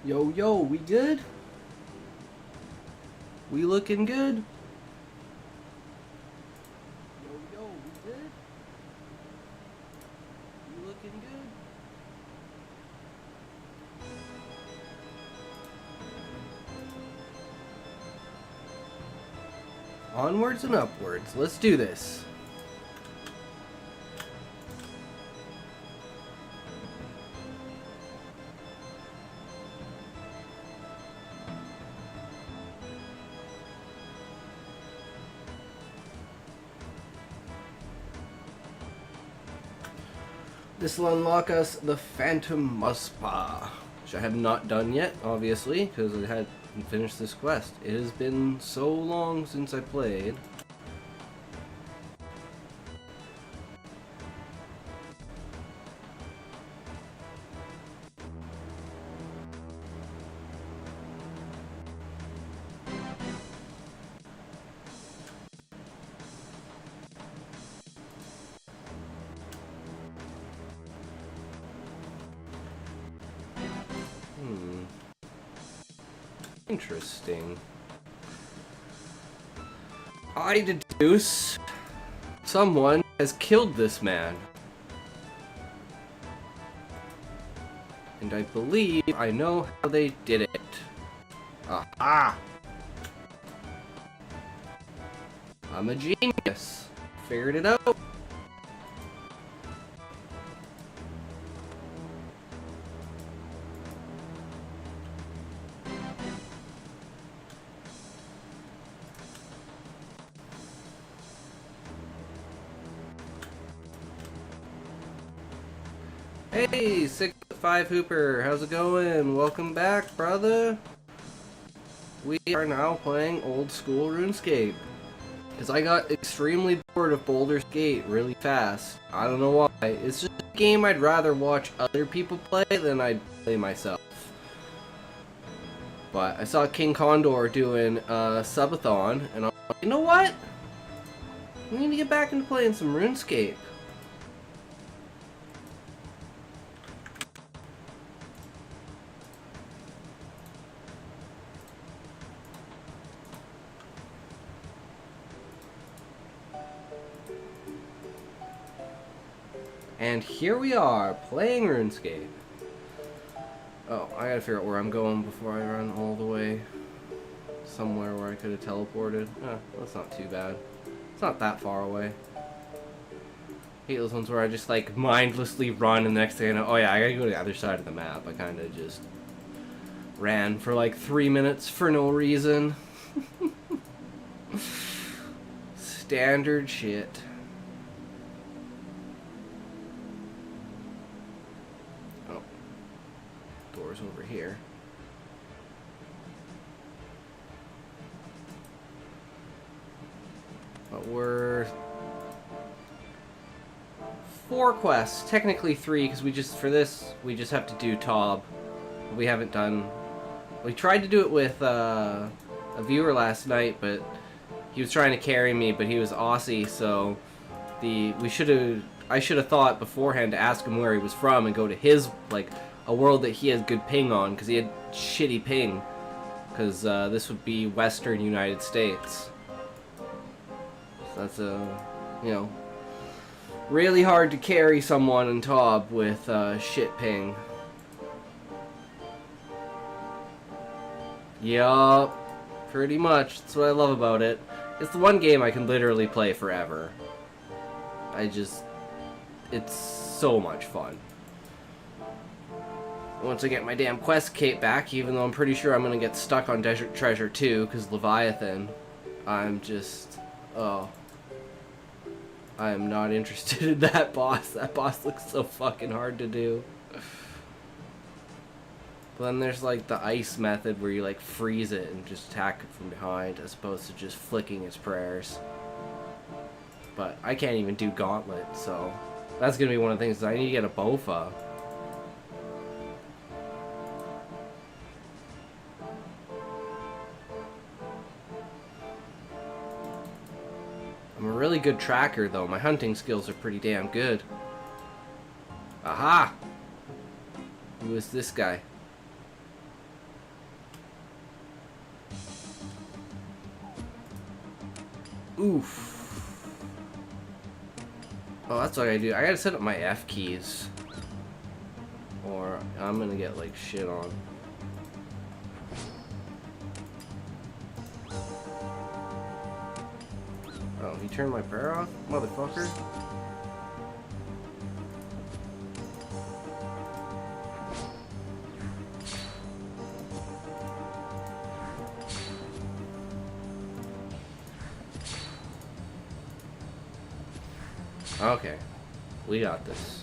Yo, yo, we good? We looking good? Yo, yo, we good? We looking good? Onwards and upwards. Let's do this. This will unlock us the Phantom Muspa, which I have not done yet, obviously, because I hadn't finished this quest. It has been so long since I played. Interesting. I deduce someone has killed this man. And I believe I know how they did it. Aha! I'm a genius. Figured it out. Hey, 6'5" Hooper, how's it going? Welcome back, brother. We are now playing Old School RuneScape. Because I got extremely bored of Baldur's Gate really fast. I don't know why. It's just a game I'd rather watch other people play than I'd play myself. But I saw King Condor doing a subathon, and I'm like, you know what? We need to get back into playing some RuneScape. And here we are, playing RuneScape. Oh, I gotta figure out where I'm going before I run all the way somewhere where I could have teleported. That's not too bad. It's not that far away. I hate those ones where I just like mindlessly run and the next thing I know, oh yeah, I gotta go to the other side of the map. I kinda just ran for like 3 minutes for no reason. Standard shit. Over here. But we're 4 quests, technically 3, because we just have to do Tob. We haven't done. We tried to do it with a viewer last night, but he was trying to carry me, but he was Aussie, so I should have thought beforehand to ask him where he was from and go to his a world that he has good ping on, because he had shitty ping, because this would be Western United States. So that's really hard to carry someone in Tob with shit ping. Yup, pretty much. That's what I love about it. It's the one game I can literally play forever. It's so much fun. Once I get my damn quest cape back, even though I'm pretty sure I'm gonna get stuck on Desert Treasure 2, because Leviathan, I'm just, I am not interested in that boss. That boss looks so fucking hard to do. But then there's like the ice method where you like freeze it and just attack it from behind, as opposed to just flicking its prayers. But I can't even do Gauntlet, so that's gonna be one of the things. I need to get a Bofa. I'm a really good tracker, though. My hunting skills are pretty damn good. Aha! Who is this guy? Oof. Oh, that's what I gotta do. I gotta set up my F keys. Or I'm gonna get, like, shit on. Oh, he turned my prayer off? Motherfucker. Okay. We got this.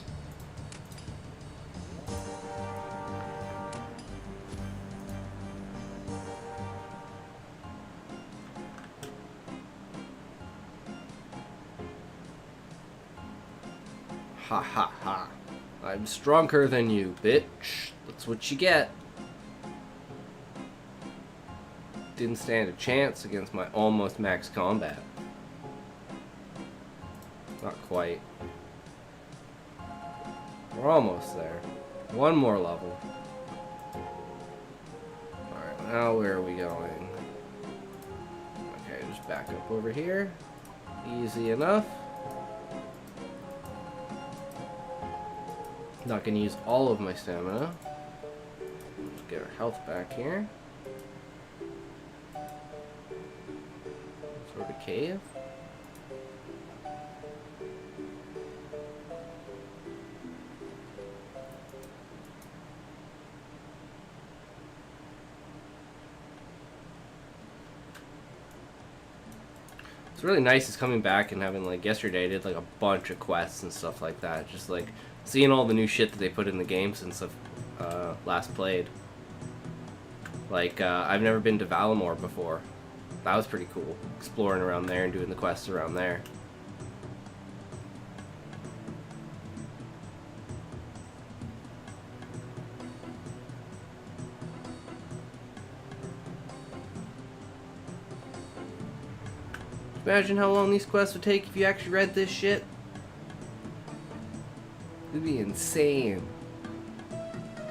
Ha ha ha. I'm stronger than you, bitch. That's what you get. Didn't stand a chance against my almost max combat. Not quite. We're almost there. One more level. Alright, now where are we going? Okay, just back up over here. Easy enough. Not gonna use all of my stamina. Let's get our health back here. Sort of cave. It's really nice is coming back and having, like, yesterday I did like a bunch of quests and stuff like that. Just like seeing all the new shit that they put in the game since I've last played. Like, I've never been to Valimor before. That was pretty cool. Exploring around there and doing the quests around there. Imagine how long these quests would take if you actually read this shit. It'd be insane.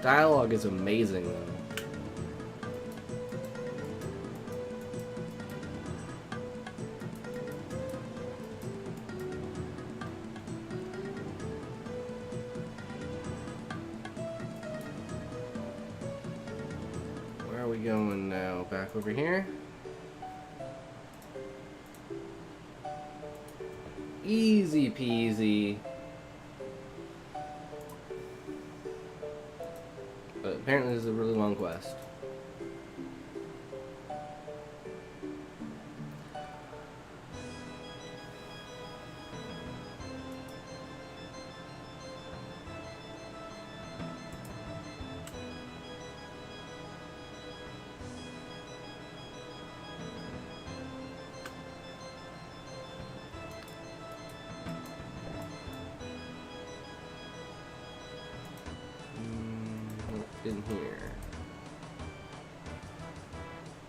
Dialogue is amazing, though. Where are we going now? Back over here? Easy peasy. But apparently this is a really long quest. In here.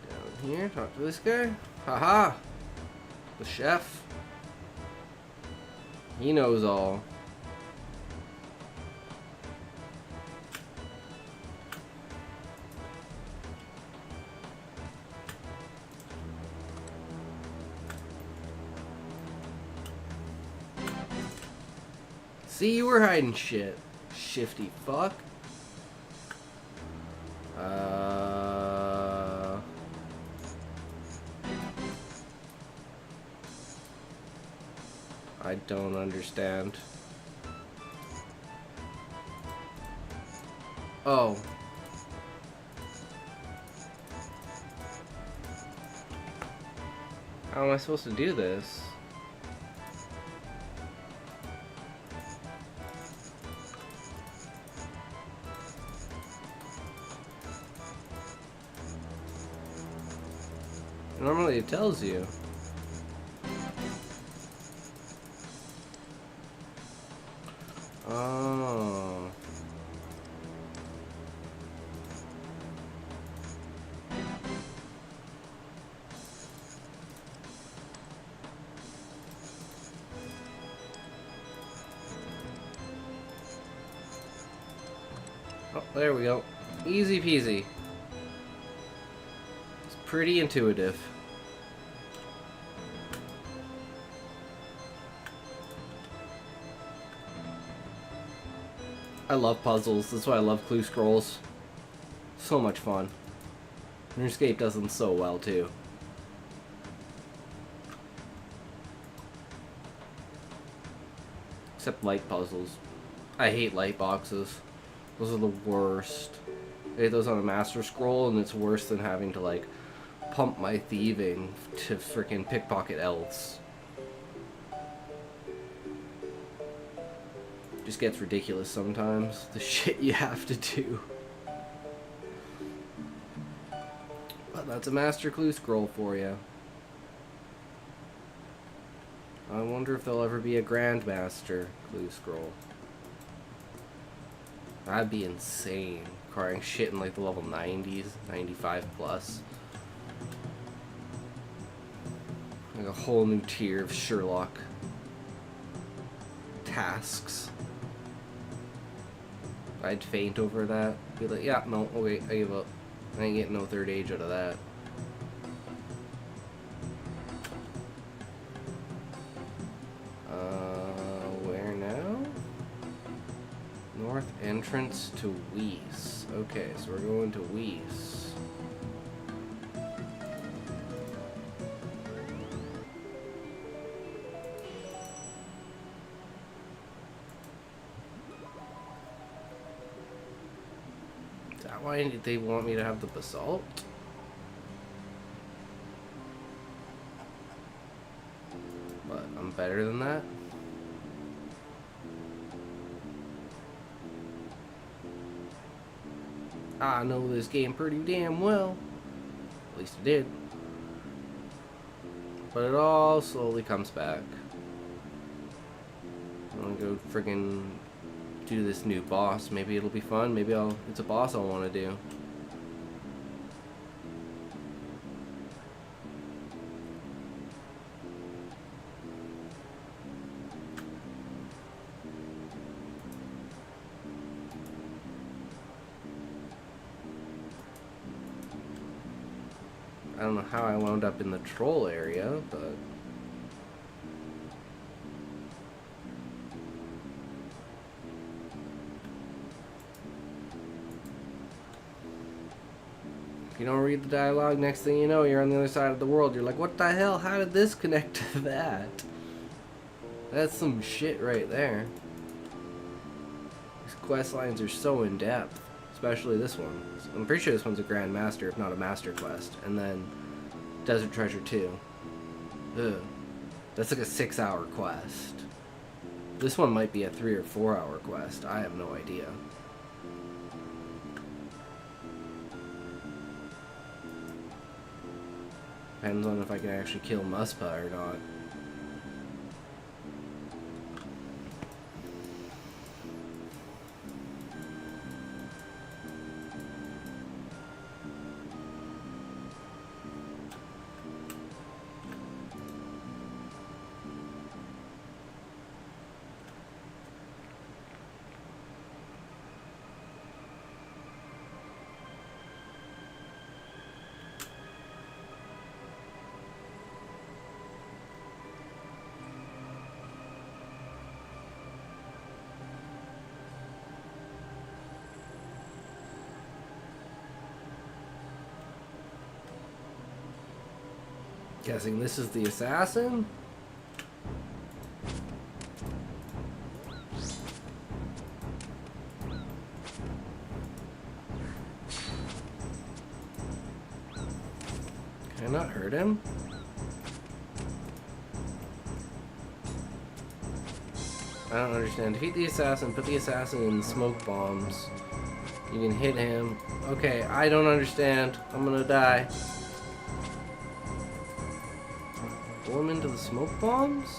Down here, talk to this guy. Haha! The chef. He knows all. See, you were hiding shit. Shifty fuck. I don't understand. Oh. How am I supposed to do this? Normally it tells you. Oh. Oh, there we go. Easy peasy. It's pretty intuitive. I love puzzles. That's why I love clue scrolls. So much fun. RuneScape does them so well too. Except light puzzles. I hate light boxes. Those are the worst. I hate those on a master scroll, and it's worse than having to like pump my thieving to freaking pickpocket elves. Just gets ridiculous sometimes, the shit you have to do. But that's a master clue scroll for you. I wonder if there'll ever be a grandmaster clue scroll. That'd be insane. Requiring shit in like the level 90s, 95 plus. Like a whole new tier of Sherlock tasks. I'd faint over that. Be like, yeah, no, okay, I give up. I ain't getting no third age out of that. Where now? North entrance to Weiss. Okay, so we're going to Weiss. Why did they want me to have the basalt? But I'm better than that. I know this game pretty damn well. At least I did. But it all slowly comes back. I'm gonna go friggin' do this new boss. Maybe it'll be fun. Maybe it's a boss I'll want to do. I don't know how I wound up in the troll area, but if you don't read the dialogue, next thing you know, you're on the other side of the world. You're like, what the hell? How did this connect to that? That's some shit right there. These quest lines are so in-depth. Especially this one. I'm pretty sure this one's a Grand Master, if not a Master Quest. And then Desert Treasure 2. Ugh. That's like a 6-hour quest. This one might be a 3 or 4 hour quest. I have no idea. Depends on if I can actually kill Muspa or not. Guessing this is the assassin? Can I not hurt him? I don't understand. Defeat the assassin, put the assassin in smoke bombs. You can hit him. Okay, I don't understand. I'm gonna die. Pull him into the smoke bombs?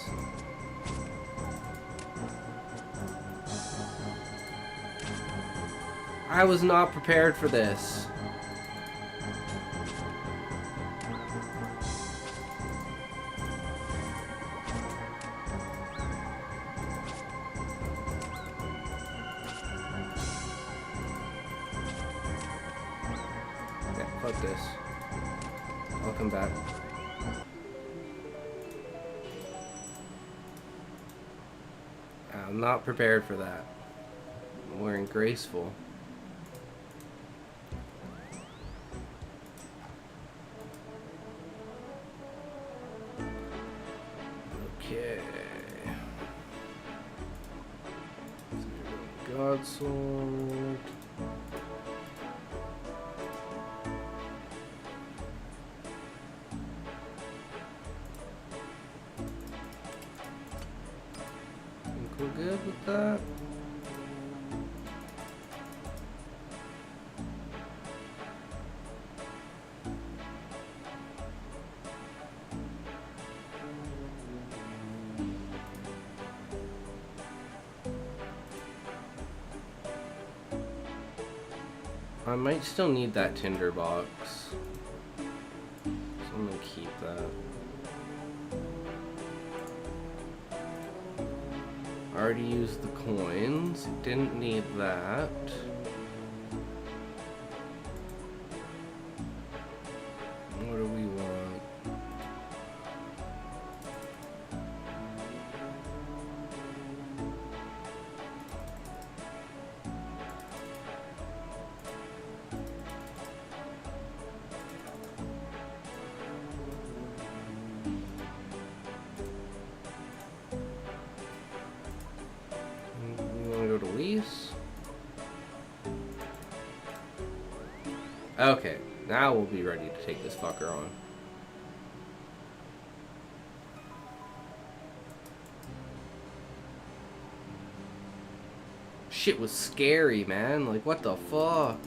I was not prepared for this. Okay, fuck this. I'll come back. I'm not prepared for that. I'm wearing graceful. Okay. God Sword. Think we're good with that? I might still need that tinderbox, so I'm gonna keep that. Already used the coins, didn't need that. What do we want? Okay, now we'll be ready to take this fucker on. Shit was scary, man. Like, what the fuck?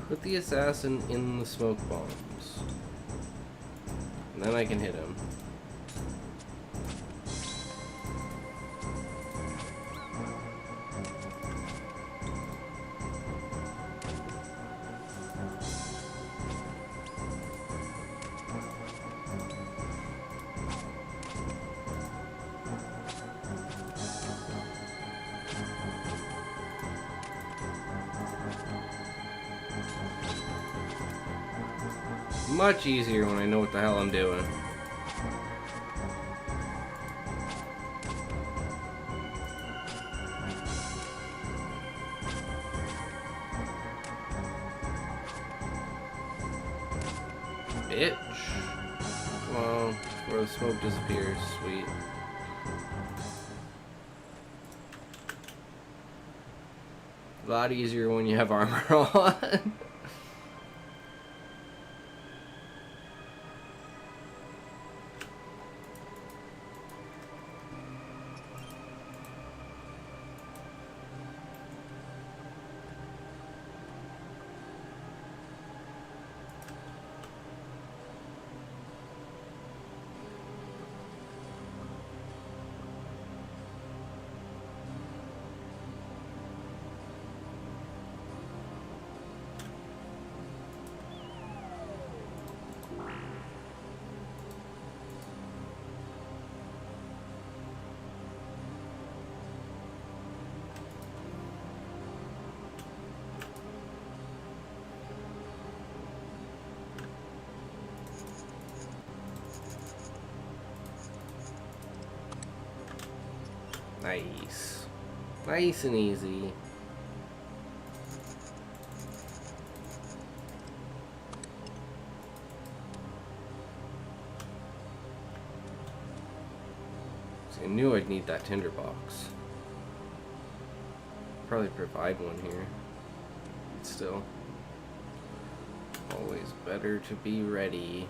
Put the assassin in the smoke bombs. And then I can hit him. Much easier when I know what the hell I'm doing. Bitch. Well, where the smoke disappears, sweet. A lot easier when you have armor on. Nice. Nice and easy. See, I knew I'd need that tinderbox. Probably provide one here. But still. Always better to be ready.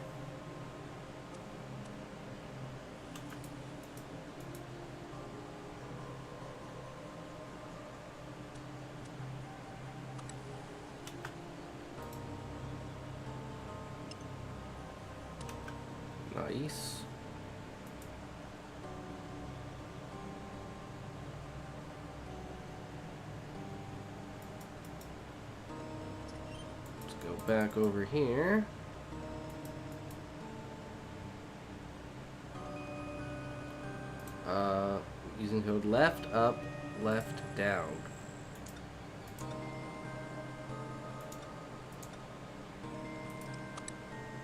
Nice. Let's go back over here. Using code left, up, left, down.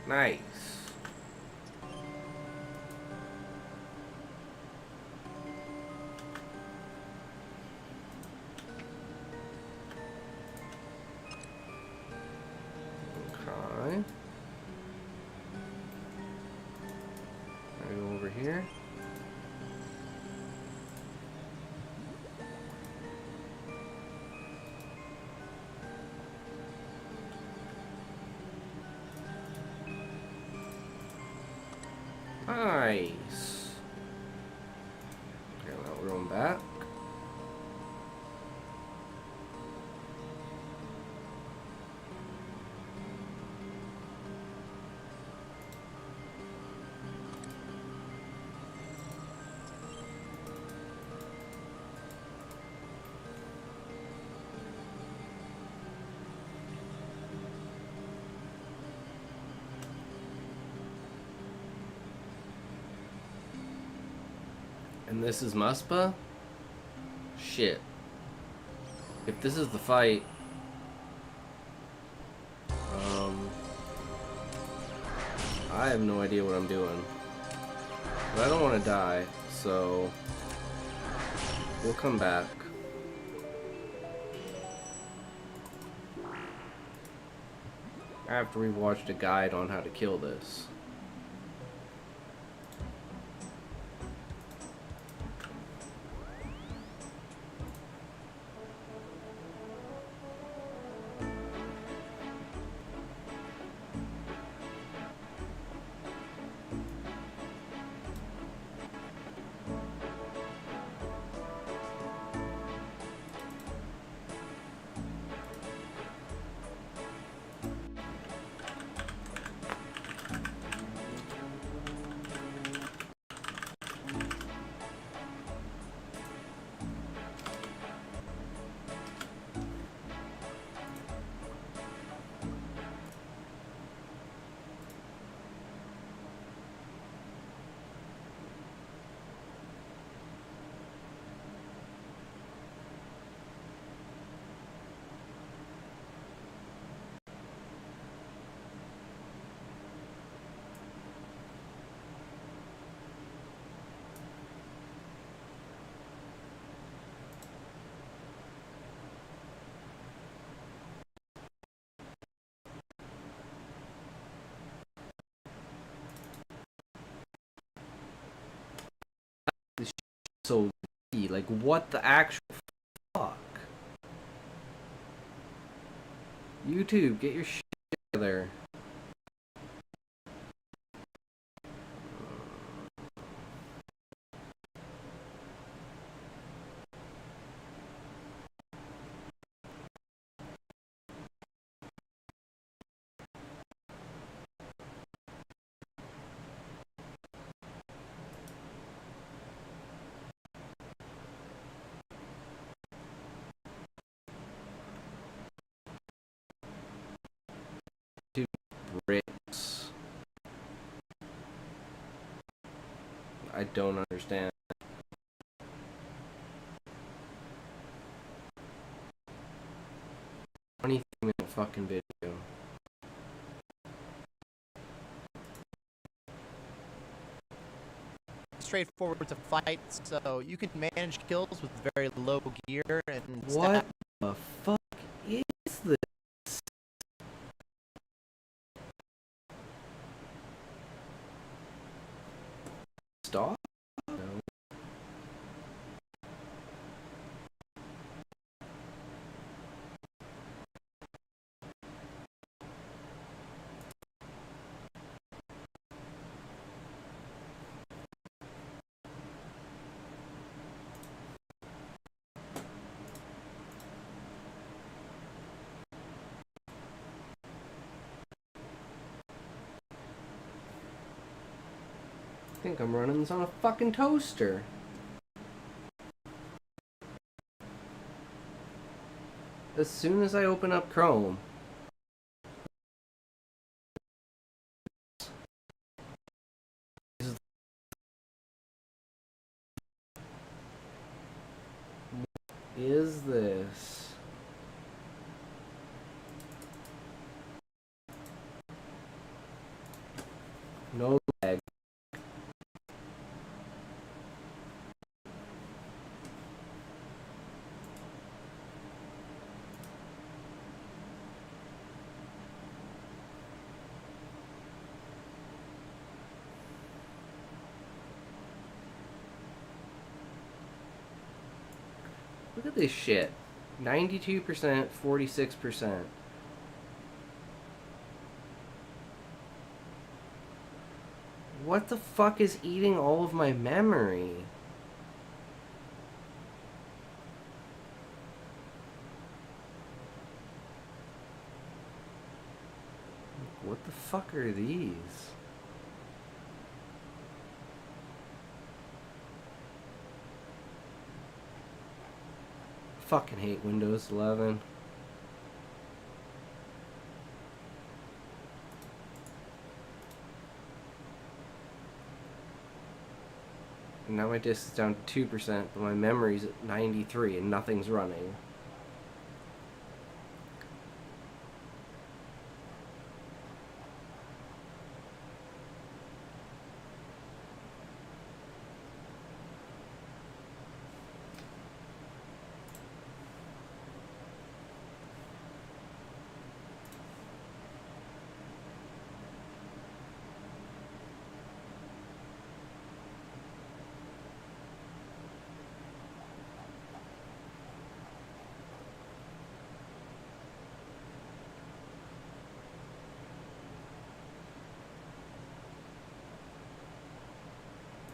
Nice. Okay. I go over here. Nice. Okay, now we're going back. And this is Muspa? Shit. If this is the fight... I have no idea what I'm doing. But I don't want to die, so... we'll come back. After we watched a guide on how to kill this. So, like, what the actual fuck? YouTube, get your shit together. Two bricks. I don't understand. Anything in the fucking video. Straightforward to fight, so you can manage kills with very low gear and What the fuck is this? Stop? No. think I'm running this on a fucking toaster. As soon as I open up Chrome, is this? No lag. Look at this shit. 92%, 46%. What the fuck is eating all of my memory? What the fuck are these? Fucking hate Windows 11. And now my disk is down to 2%, but my memory's at 93 and nothing's running.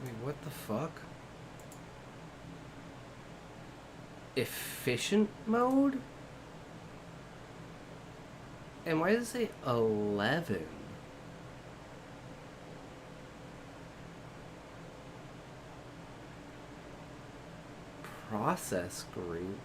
Wait, what the fuck? Efficient mode? And why does it say 11? Process group.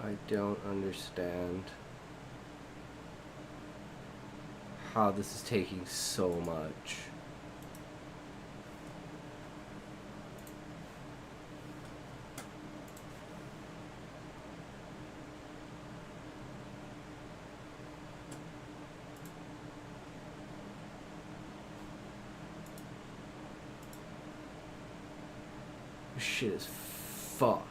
I don't understand how this is taking so much. This shit is fucked.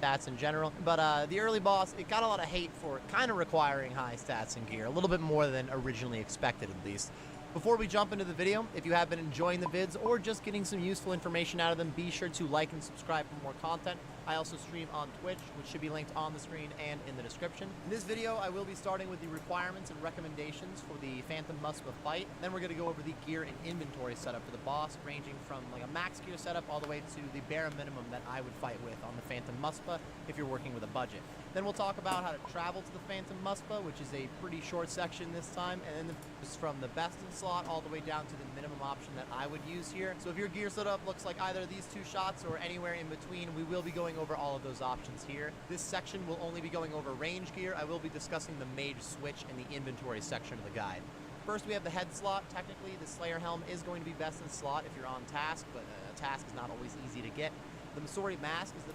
Stats in general, but the early boss, it got a lot of hate for kind of requiring high stats and gear, a little bit more than originally expected at least. Before we jump into the video, if you have been enjoying the vids or just getting some useful information out of them, be sure to like and subscribe for more content. I also stream on Twitch, which should be linked on the screen and in the description. In this video, I will be starting with the requirements and recommendations for the Phantom Muspah fight. Then we're going to go over the gear and inventory setup for the boss, ranging from like a max gear setup all the way to the bare minimum that I would fight with on the Phantom Muspah if you're working with a budget. Then we'll talk about how to travel to the Phantom Muspah, which is a pretty short section this time, and then it's from the best in slot all the way down to the minimum option that I would use here. So if your gear setup looks like either of these two shots or anywhere in between, we will be going over all of those options here. This section will only be going over range gear. I will be discussing the mage switch and the inventory section of the guide. First, we have the head slot. Technically, the Slayer helm is going to be best in slot if you're on task, but a task is not always easy to get. The Masori mask is the...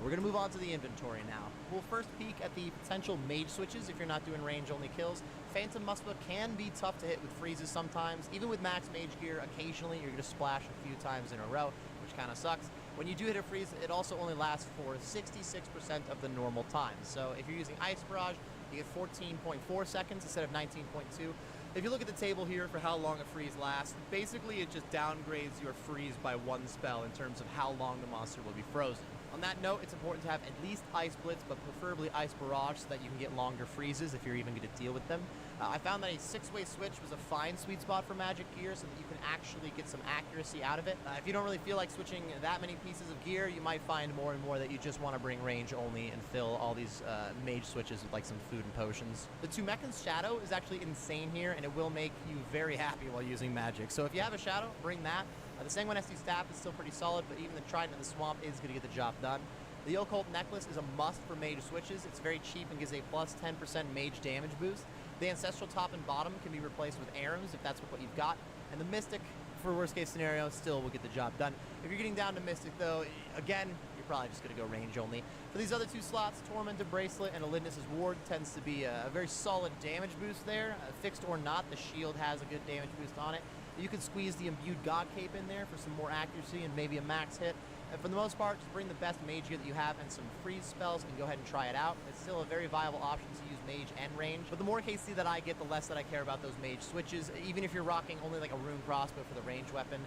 We're going to move on to the inventory now. We'll first peek at the potential mage switches if you're not doing range-only kills. Phantom Muspah can be tough to hit with freezes sometimes. Even with max mage gear, occasionally you're going to splash a few times in a row, which kind of sucks. When you do hit a freeze, it also only lasts for 66% of the normal time. So if you're using Ice Barrage, you get 14.4 seconds instead of 19.2. If you look at the table here for how long a freeze lasts, basically it just downgrades your freeze by one spell in terms of how long the monster will be frozen. On that note, it's important to have at least Ice Blitz, but preferably Ice Barrage, so that you can get longer freezes if you're even going to deal with them. I found that a 6-way switch was a fine sweet spot for magic gear, so that you can actually get some accuracy out of it. If you don't really feel like switching that many pieces of gear, you might find more and more that you just want to bring range only and fill all these mage switches with like some food and potions. The Tumekin's Shadow is actually insane here, and it will make you very happy while using magic. So if you have a Shadow, bring that. The Sanguine SD Staff is still pretty solid, but even the Trident of the Swamp is going to get the job done. The Occult Necklace is a must for mage switches. It's very cheap and gives a plus 10% mage damage boost. The Ancestral Top and Bottom can be replaced with Arums if that's what you've got. And the Mystic, for worst case scenario, still will get the job done. If you're getting down to Mystic though, again, you're probably just going to go range only. For these other two slots, Tormented Bracelet and Elidnus' Ward tends to be a very solid damage boost there. Fixed or not, the shield has a good damage boost on it. You can squeeze the Imbued God Cape in there for some more accuracy and maybe a max hit. And for the most part, just bring the best mage gear that you have and some freeze spells and go ahead and try it out. It's still a very viable option to use mage and range, but the more KC that I get, the less that I care about those mage switches. Even if you're rocking only like a rune crossbow for the range weapon,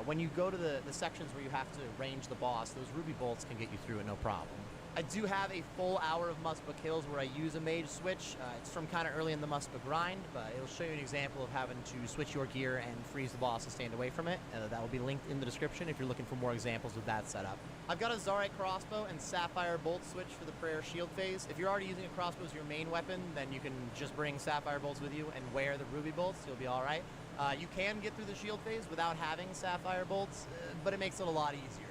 when you go to the sections where you have to range the boss, those ruby bolts can get you through it no problem. I do have a full hour of Muspah kills where I use a mage switch. It's from kind of early in the Muspah grind, but it'll show you an example of having to switch your gear and freeze the boss and stand away from it. That will be linked in the description if you're looking for more examples of that setup. I've got a Zarite crossbow and Sapphire bolt switch for the prayer shield phase. If you're already using a crossbow as your main weapon, then you can just bring Sapphire bolts with you and wear the ruby bolts. You'll be all right. You can get through the shield phase without having Sapphire bolts, but it makes it a lot easier.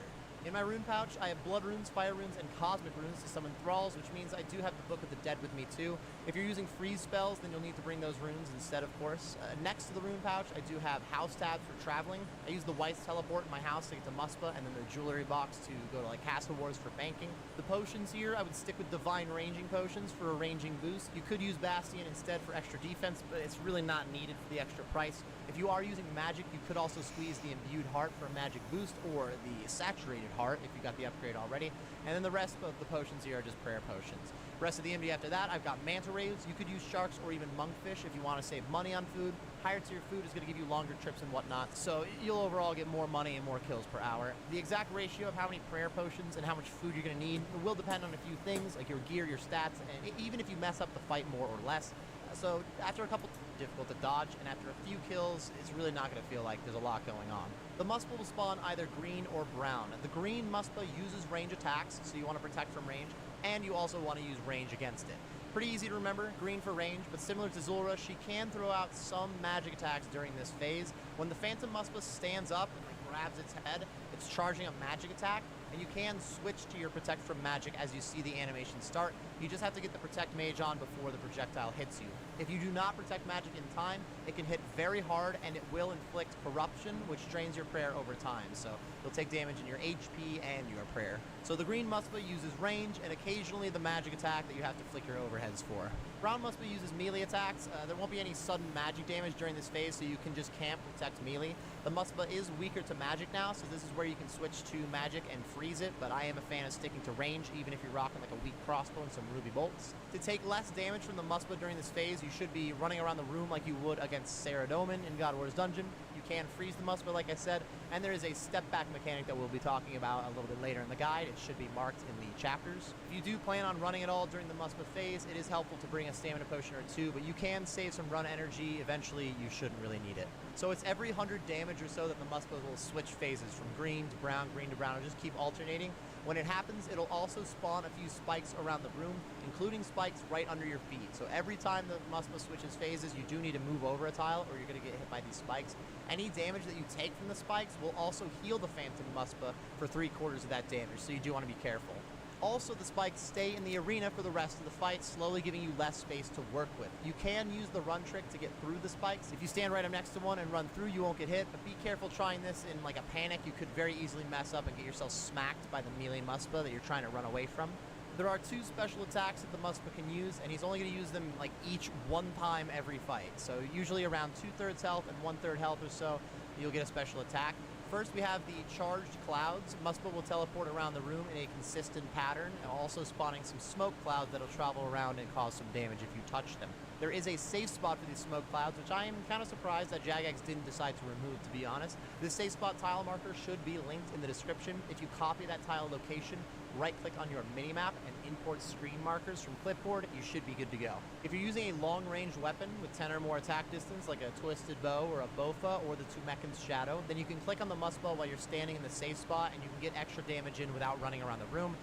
In my rune pouch, I have blood runes, fire runes, and cosmic runes to summon thralls, which means I do have the Book of the Dead with me too. If you're using freeze spells, then you'll need to bring those runes instead, of course. Next to the rune pouch, I do have house tabs for traveling. I use the Weiss teleport in my house to get to Muspah, and then the jewelry box to go to like Castle Wars for banking. The potions here, I would stick with divine ranging potions for a ranging boost. You could use Bastion instead for extra defense, but it's really not needed for the extra price. If you are using magic, you could also squeeze the Imbued Heart for a magic boost, or the Saturated Heart if you got the upgrade already. And then the rest of the potions here are just prayer potions. Rest of the MD after that, I've got Manta Rays. You could use sharks or even monkfish if you want to save money on food. Higher tier food is going to give you longer trips and whatnot, so you'll overall get more money and more kills per hour. The exact ratio of how many prayer potions and how much food you're going to need will depend on a few things, like your gear, your stats, and even if you mess up the fight more or less. So after a couple, difficult to dodge, and after a few kills, it's really not going to feel like there's a lot going on. The Muspah will spawn either green or brown. The green Muspah uses range attacks, so you want to protect from range, and you also want to use range against it. Pretty easy to remember, green for range, but similar to Zulrah, she can throw out some magic attacks during this phase. When the Phantom Muspah stands up and grabs its head, it's charging a magic attack, and you can switch to your Protect from Magic as you see the animation start. You just have to get the Protect Mage on before the projectile hits you. If you do not Protect Magic in time, it can hit very hard, and it will inflict Corruption, which drains your prayer over time, so you'll take damage in your HP and your prayer. So the green Muspah uses range, and occasionally the magic attack that you have to flick your overheads for. Brown Muspah uses melee attacks. There won't be any sudden magic damage during this phase, so you can just camp Protect melee. The Muspah is weaker to magic now, so this is where you can switch to magic and freeze it, but I am a fan of sticking to range, even if you're rocking like a weak crossbow and some ruby bolts. To take less damage from the Muspah during this phase, you should be running around the room like you would against Saradomin in God War's Dungeon. You can freeze the Muspah, like I said, and there is a step back mechanic that we'll be talking about a little bit later in the guide. It should be marked in the chapters. If you do plan on running it all during the Muspah phase, it is helpful to bring a stamina potion or two, but you can save some run energy. Eventually, you shouldn't really need it. So it's every 100 damage or so that the Muspah will switch phases from green to brown, and just keep alternating. When it happens, it'll also spawn a few spikes around the room, including spikes right under your feet. So every time the Muspah switches phases, you do need to move over a tile or you're going to get hit by these spikes. Any damage that you take from the spikes will also heal the Phantom Muspah for 3/4 of that damage, so you do want to be careful. Also, the spikes stay in the arena for the rest of the fight, slowly giving you less space to work with. You can use the run trick to get through the spikes. If you stand right up next to one and run through, you won't get hit, but be careful trying this in like a panic. You could very easily mess up and get yourself smacked by the melee Muspah that you're trying to run away from. There are 2 special attacks that the Muspah can use, and he's only going to use them like each one time every fight. So usually around 2/3 health and 1/3 health or so, you'll get a special attack. First, we have the Charged Clouds. Muspah will teleport around the room in a consistent pattern, and also spawning some smoke clouds that'll travel around and cause some damage if you touch them. There is a safe spot for these smoke clouds, which I am kind of surprised that Jagex didn't decide to remove, to be honest. This safe spot tile marker should be linked in the description. If you copy that tile location, right-click on your minimap and import screen markers from clipboard, you should be good to go. If you're using a long-range weapon with 10 or more attack distance, like a twisted bow or a bofa or the Tumekin's shadow, then you can click on the muspa while you're standing in the safe spot and you can get extra damage in without running around the room.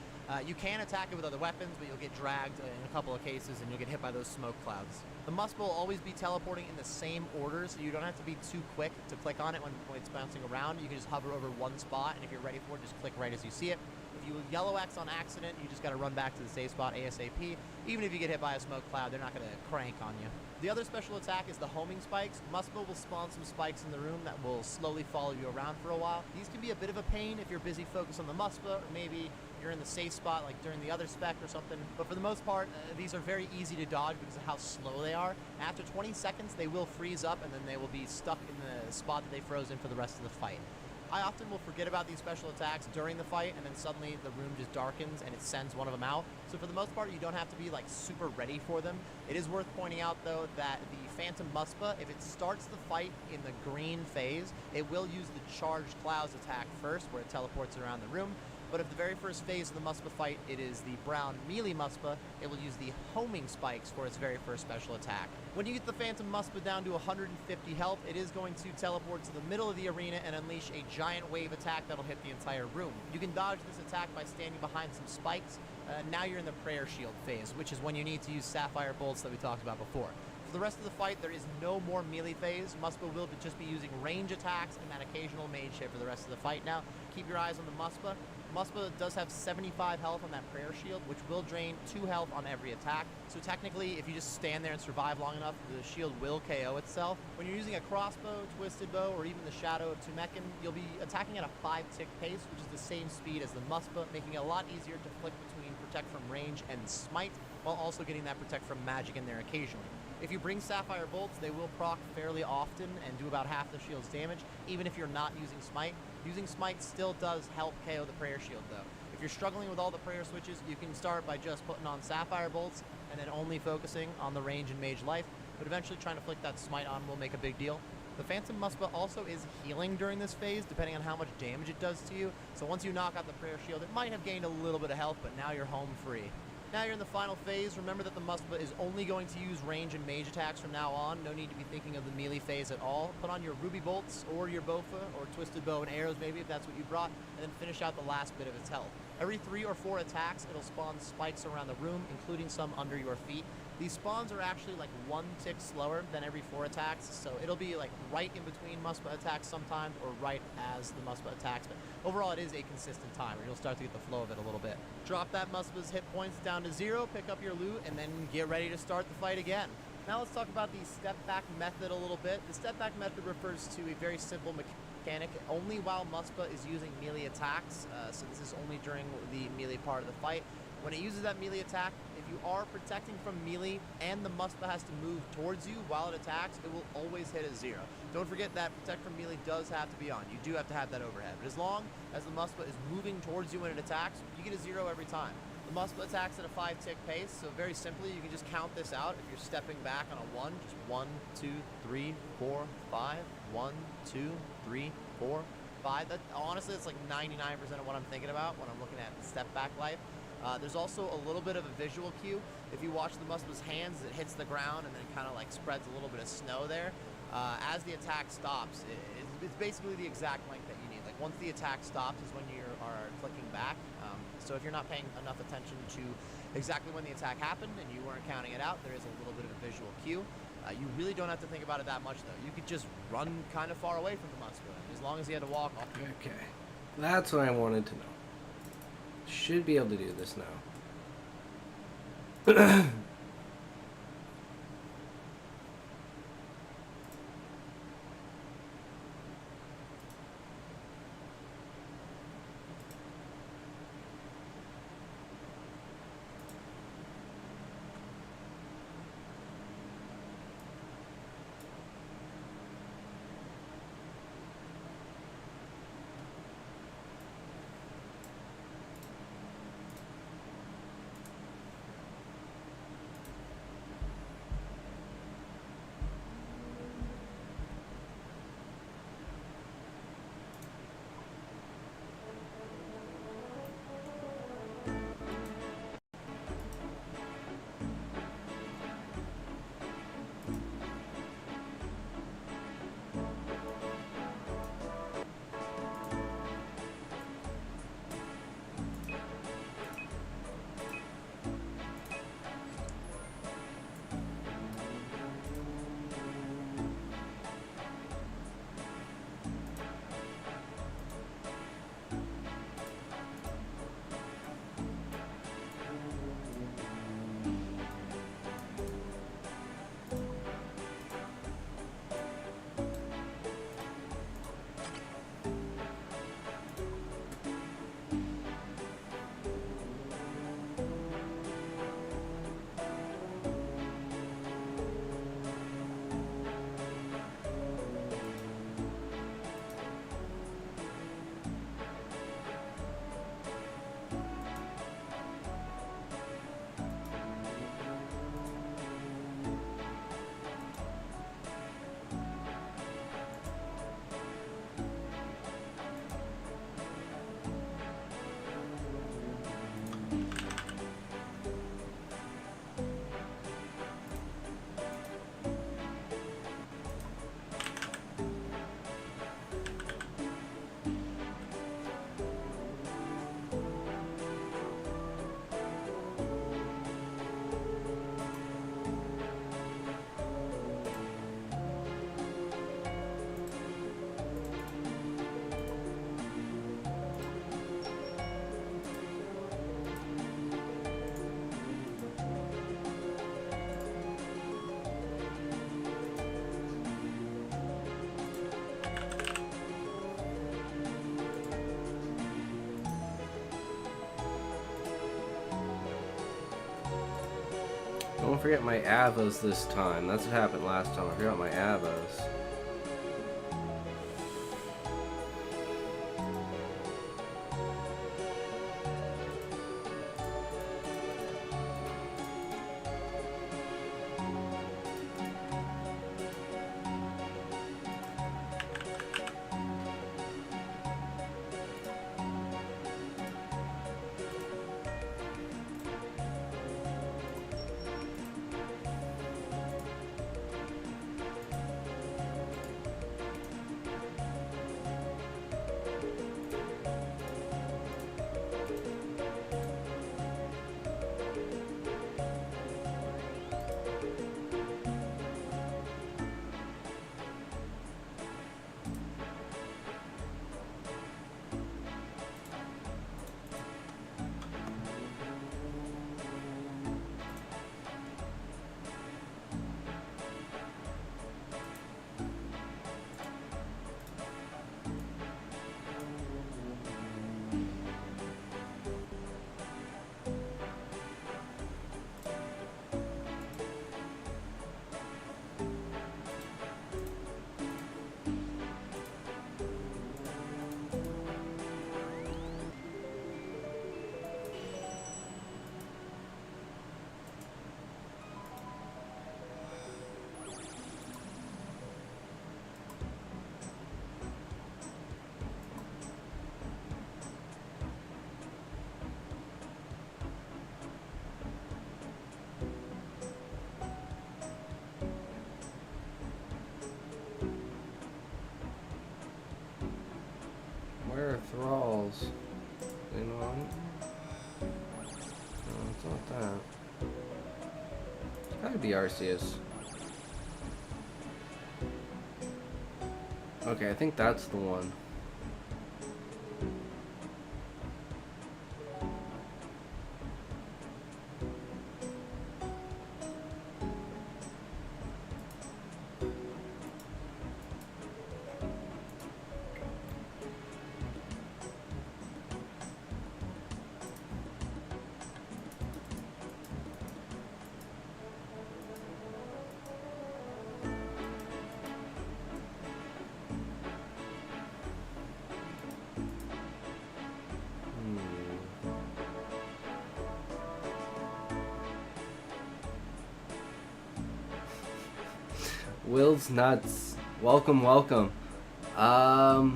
You can attack it with other weapons, but you'll get dragged in a couple of cases and you'll get hit by those smoke clouds. The muspa will always be teleporting in the same order, so you don't have to be too quick to click on it when it's bouncing around. You can just hover over one spot, and if you're ready for it, just click right as you see it. If you yellow X on accident, you just got to run back to the safe spot ASAP. Even if you get hit by a smoke cloud, they're not going to crank on you. The other special attack is the homing spikes. Muspa will spawn some spikes in the room that will slowly follow you around for a while. These can be a bit of a pain if you're busy focused on the muspa, or maybe you're in the safe spot like during the other spec or something. But for the most part, these are very easy to dodge because of how slow they are. After 20 seconds, they will freeze up and then they will be stuck in the spot that they froze in for the rest of the fight. I often will forget about these special attacks during the fight, and then suddenly the room just darkens and it sends one of them out. So for the most part, you don't have to be like super ready for them. It is worth pointing out though that the Phantom Muspa, if it starts the fight in the green phase, it will use the Charged Clouds attack first, where it teleports around the room. But if the very first phase of the Muspa fight, it is the brown melee Muspa, it will use the homing spikes for its very first special attack. When you get the Phantom Muspa down to 150 health, it is going to teleport to the middle of the arena and unleash a giant wave attack that'll hit the entire room. You can dodge this attack by standing behind some spikes. Now you're in the prayer shield phase, which is when you need to use sapphire bolts that we talked about before. For the rest of the fight, there is no more melee phase. Muspa will just be using range attacks and that occasional mage hit for the rest of the fight now. Keep your eyes on the Muspa. Muspa does have 75 health on that prayer shield, which will drain 2 health on every attack. So technically, if you just stand there and survive long enough, the shield will KO itself. When you're using a crossbow, twisted bow, or even the shadow of Tumekin, you'll be attacking at a 5-tick pace, which is the same speed as the Muspa, making it a lot easier to flick between protect from range and smite, while also getting that protect from magic in there occasionally. If you bring Sapphire Bolts, they will proc fairly often and do about half the shield's damage, even if you're not using Smite. Using Smite still does help KO the Prayer Shield, though. If you're struggling with all the prayer switches, you can start by just putting on Sapphire Bolts and then only focusing on the range and mage life, but eventually trying to flick that Smite on will make a big deal. The Phantom Muspa also is healing during this phase, depending on how much damage it does to you, so once you knock out the Prayer Shield, it might have gained a little bit of health, but now you're home free. Now you're in the final phase. Remember that the Muspa is only going to use range and mage attacks from now on. No need to be thinking of the melee phase at all. Put on your Ruby Bolts or your Bofa or Twisted Bow and Arrows maybe if that's what you brought, and then finish out the last bit of its health. Every 3 or 4 attacks, it'll spawn spikes around the room, including some under your feet. These spawns are actually like 1 tick slower than every 4 attacks, so it'll be like right in between Muspa attacks sometimes or right as the Muspa attacks, but overall it is a consistent timer. You'll start to get the flow of it a little bit. Drop that Muspa's hit points down to 0, pick up your loot, and then get ready to start the fight again. Now let's talk about the step back method a little bit. The step back method refers to a very simple mechanic only while Muspa is using melee attacks, so this is only during the melee part of the fight. When it uses that melee attack, if you are protecting from melee and the Muspa has to move towards you while it attacks, it will always hit a 0. Don't forget that protect from melee does have to be on. You do have to have that overhead. But as long as the Muspa is moving towards you when it attacks, you get a 0 every time. The Muspa attacks at a 5-tick pace, so very simply you can just count this out. If you're stepping back on a 1, just 1, 2, 3, 4, 5, 1, 2, 3, 4, 5. That, honestly, it's like 99% of what I'm thinking about when I'm looking at step back life. There's also a little bit of a visual cue. If you watch the Muspa's hands, it hits the ground and then kind of like spreads a little bit of snow there. As the attack stops, it's basically the exact length that you need. Like once the attack stops is when you are clicking back. So if you're not paying enough attention to exactly when the attack happened and you weren't counting it out, there is a little bit of a visual cue. You really don't have to think about it that much though. You could just run kind of far away from the Muspa. As long as you had to walk off. Okay, that's what I wanted to know. Should be able to do this now. Don't forget my avos this time. That's what happened last time. I forgot my avos. Where are thralls? Anyone? No, it's not that. It's gotta be Arceus. Okay, I think that's the one. Will's nuts. Welcome, welcome. I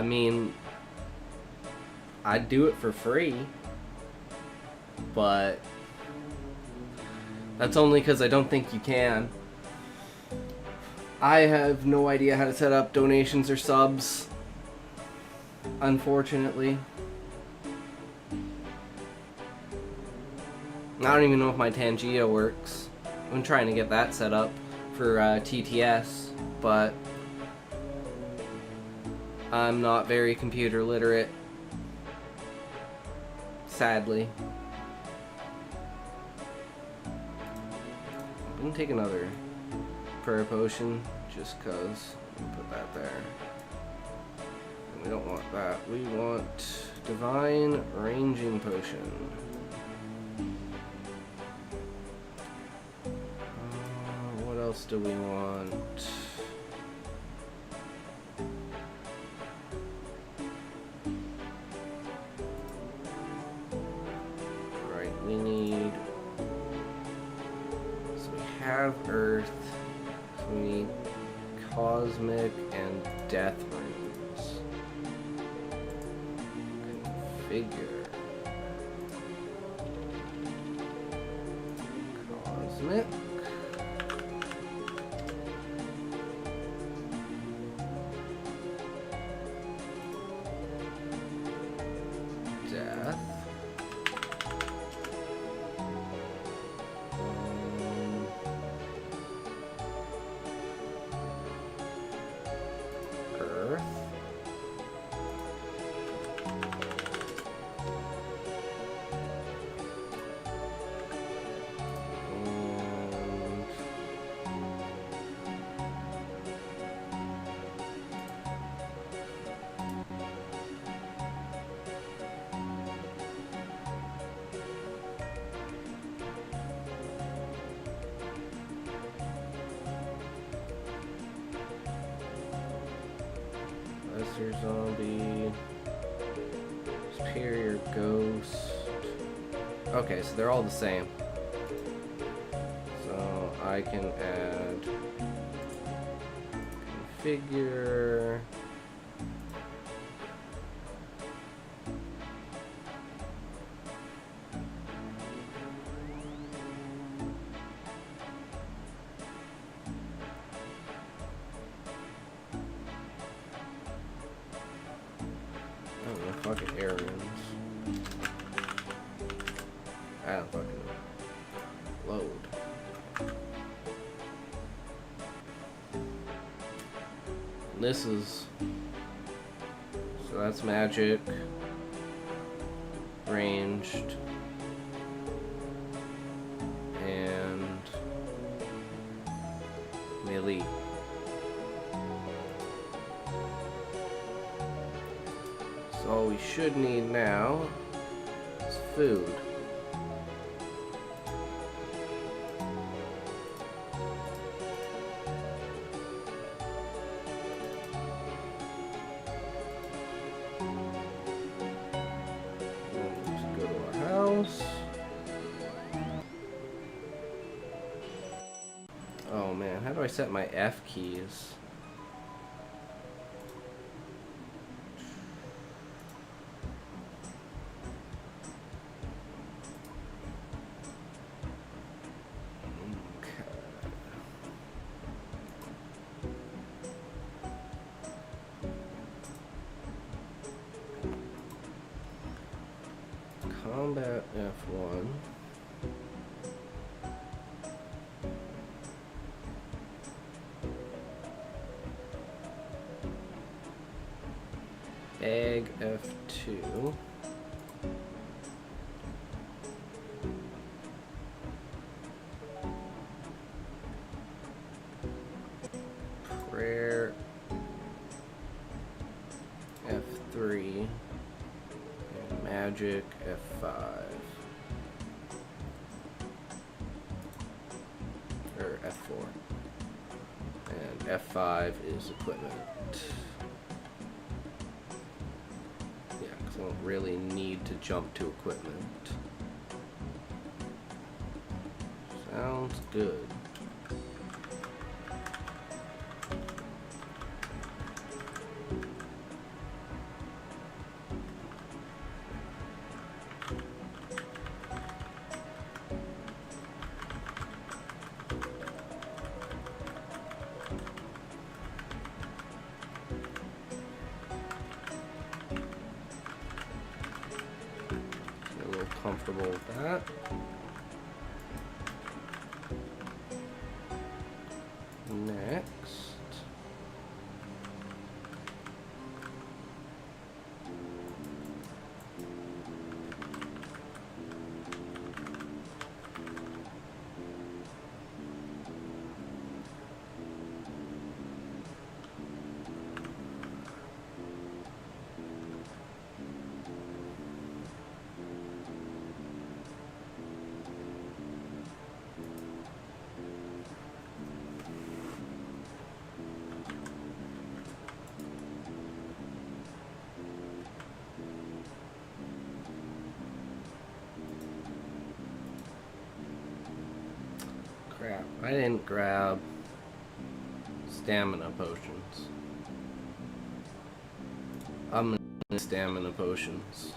mean, I'd do it for free, but that's only because I don't think you can. I have no idea how to set up donations or subs, unfortunately. I don't even know if my Tangeo works. I'm trying to get that set up for TTS, but I'm not very computer literate, sadly. I'm gonna take another prayer potion just cause. Put that there. And we don't want that. We want divine ranging potion. What else do we want? Right, we need. So we have Earth. So we need Cosmic and Death runes. Configure. Cosmic. Death. Earth. Lesser Zombie. Superior Ghost. Okay, so they're all the same. So I can add configure. I don't know, fucking Arians. I don't fucking load. This is, so that's magic, ranged, and melee. So all we should need now is food. Let's go to our house. Oh man, how do I set my F keys? Combat F1. Egg F2. Prayer F3. And magic F5. Or F4. And F5 is equipment. Yeah, because I don't really need to jump to equipment. Sounds good. A little comfortable with that. Next. Crap, I didn't grab stamina potions. I'm gonna need stamina potions.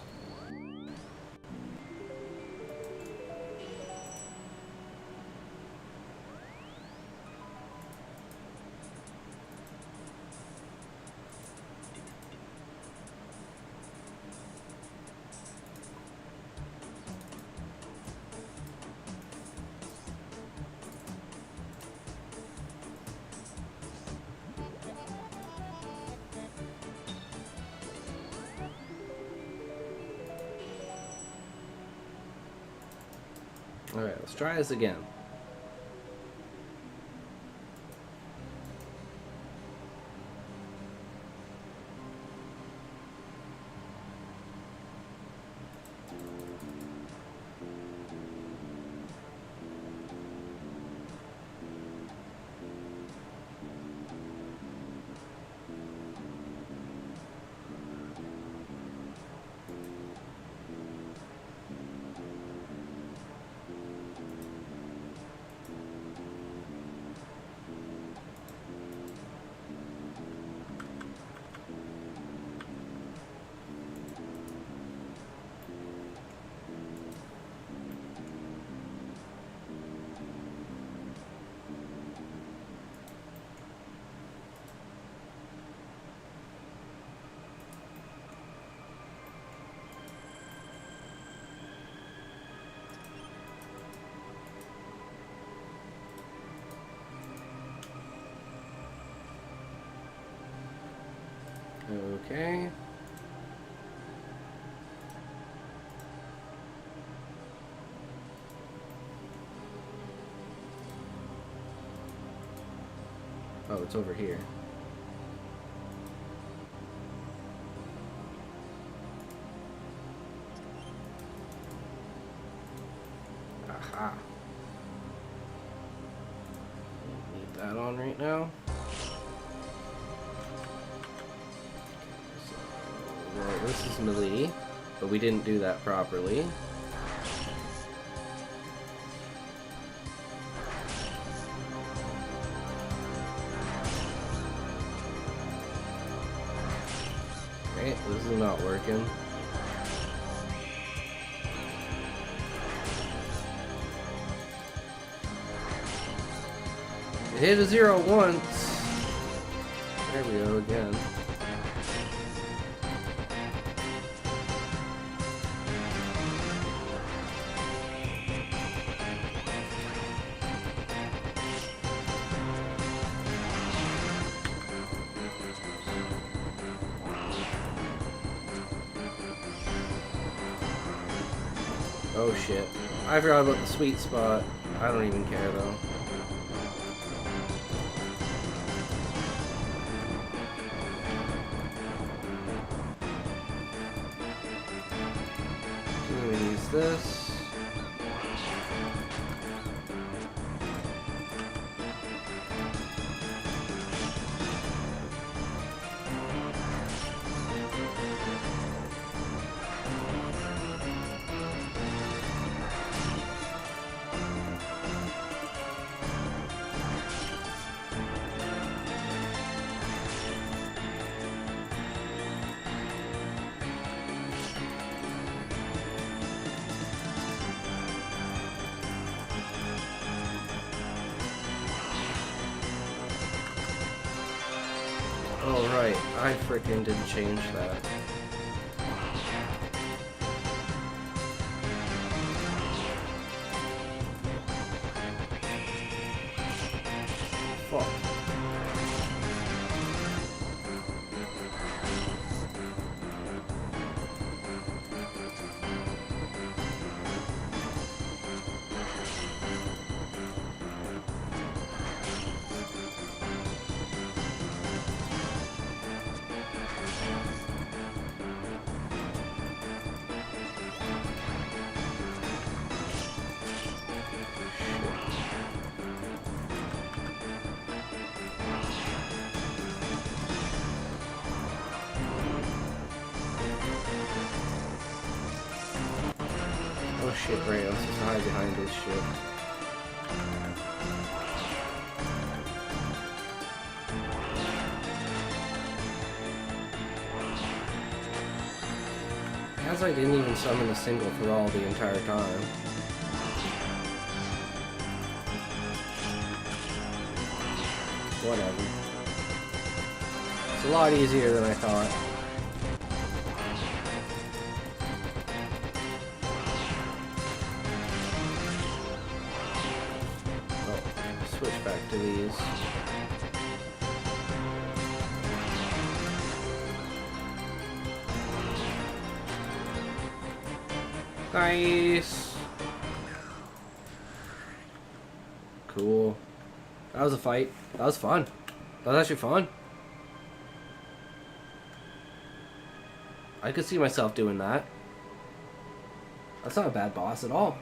Alright, let's try this again. Okay. Oh, it's over here. Aha. Need that on right now. Well, this is melee, but we didn't do that properly. Okay, this is not working. It hit a 0 once. There we go again. Oh shit. I forgot about the sweet spot. I don't even care though. I'm gonna use this. Oh right, I freaking didn't change that. Fuck. Oh shit, right, I was just hide behind this shit. As I didn't even summon a single thrall the entire time. Whatever. It's a lot easier than I thought. Switch back to these. Nice. Cool. That was a fight. That was fun. That was actually fun. I could see myself doing that. That's not a bad boss at all.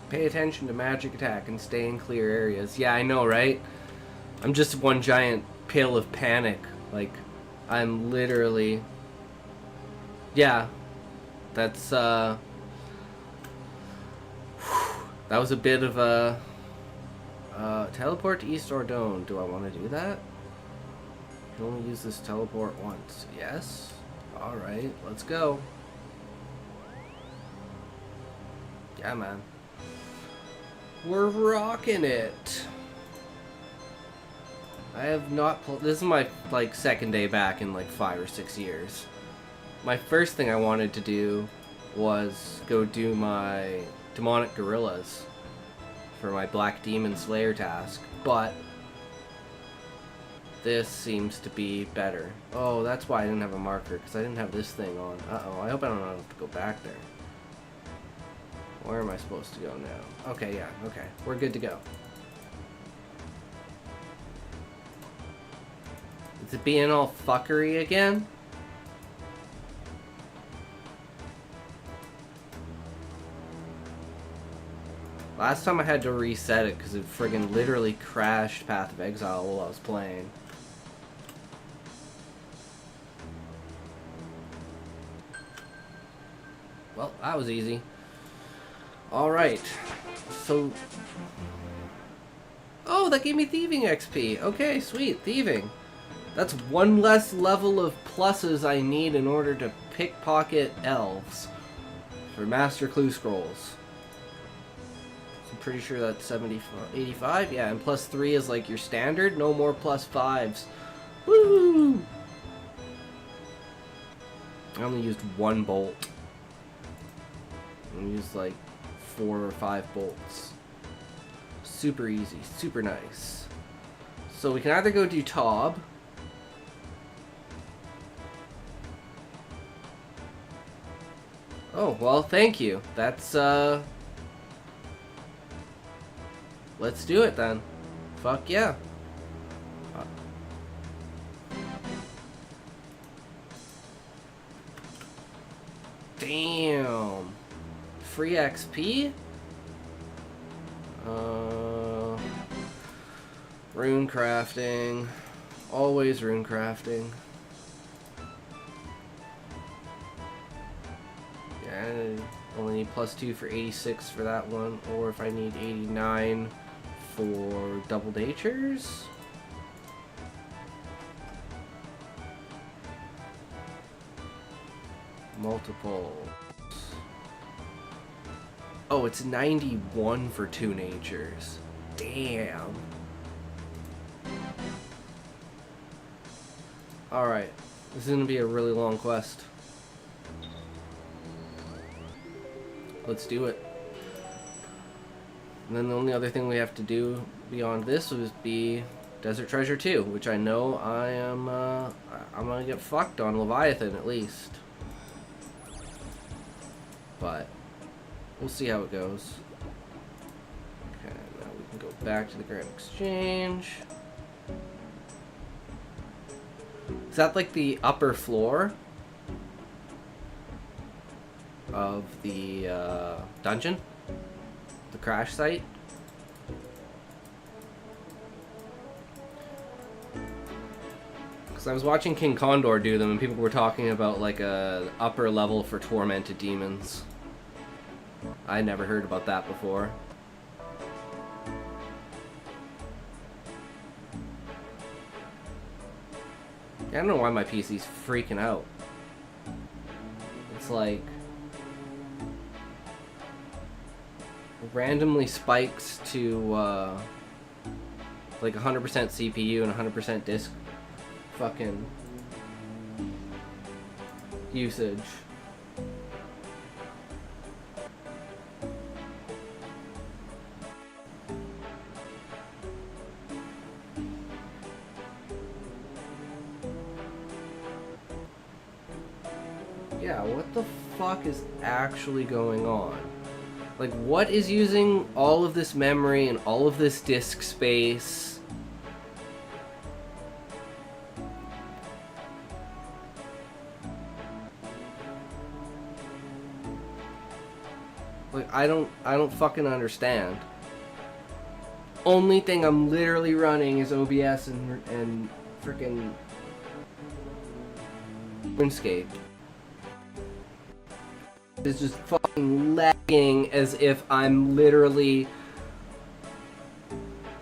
Pay attention to magic attack and stay in clear areas. Yeah, I know, right? I'm just one giant pill of panic. Like, I'm literally... Yeah. That's, that was a bit of a... teleport to East Ordone. Do I want to do that? You can only use this teleport once. Yes? Alright, let's go. Yeah, man. We're rocking it. I have not this is my, like, second day back in, like, 5 or 6 years. My first thing I wanted to do was go do my demonic gorillas for my Black Demon Slayer task, but this seems to be better. Oh, that's why I didn't have a marker, because I didn't have this thing on. Uh-oh, I hope I don't have to go back there. Where am I supposed to go now? Okay, yeah, okay. We're good to go. Is it being all fuckery again? Last time I had to reset it because it friggin' literally crashed Path of Exile while I was playing. Well, that was easy. Alright. So... Oh, that gave me thieving XP. Okay, sweet. Thieving. That's one less level of pluses I need in order to pickpocket elves for Master Clue Scrolls. I'm pretty sure that's 85. Yeah, and plus 3 is like your standard. No more plus 5s. Woo! I only used 1 bolt. I used like 4 or 5 bolts. Super easy, super nice. So we can either go do Tob. Oh, well, thank you. That's, let's do it then. Fuck yeah. Damn. Free XP? Rune crafting. Always rune crafting. Yeah, I only need plus 2 for 86 for that one, or if I need 89 for double natures. Multiple. Oh, it's 91 for 2 natures. Damn. Alright. This is gonna be a really long quest. Let's do it. And then the only other thing we have to do beyond this would be Desert Treasure 2, which I know I am, I'm gonna get fucked on Leviathan at least. But we'll see how it goes. Okay, now we can go back to the Grand Exchange. Is that like the upper floor of the dungeon? The crash site? Because I was watching King Condor do them and people were talking about like a upper level for tormented demons. I never heard about that before. I don't know why my PC's freaking out. It's like randomly spikes to like 100% CPU and 100% disk fucking usage. Yeah, what the fuck is actually going on? Like, what is using all of this memory and all of this disk space? Like, I don't fucking understand. Only thing I'm literally running is OBS and freaking RuneScape. It's just fucking lagging as if I'm literally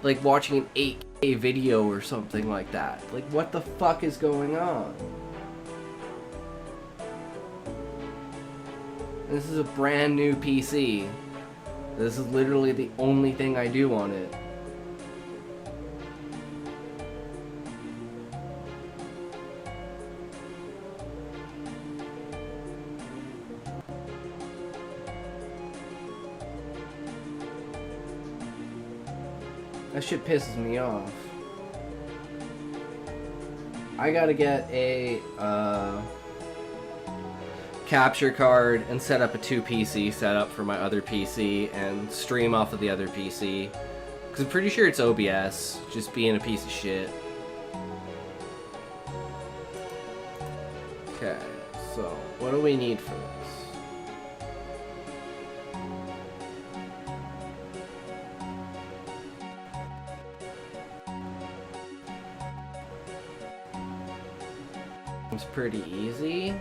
like watching an 8K video or something like that. Like, what the fuck is going on? This is a brand new PC. This is literally the only thing I do on it. That shit pisses me off. I gotta get a capture card and set up a 2 PC setup for my other PC and stream off of the other PC. Because I'm pretty sure it's OBS, just being a piece of shit. Okay, so what do we need for this? It's pretty easy.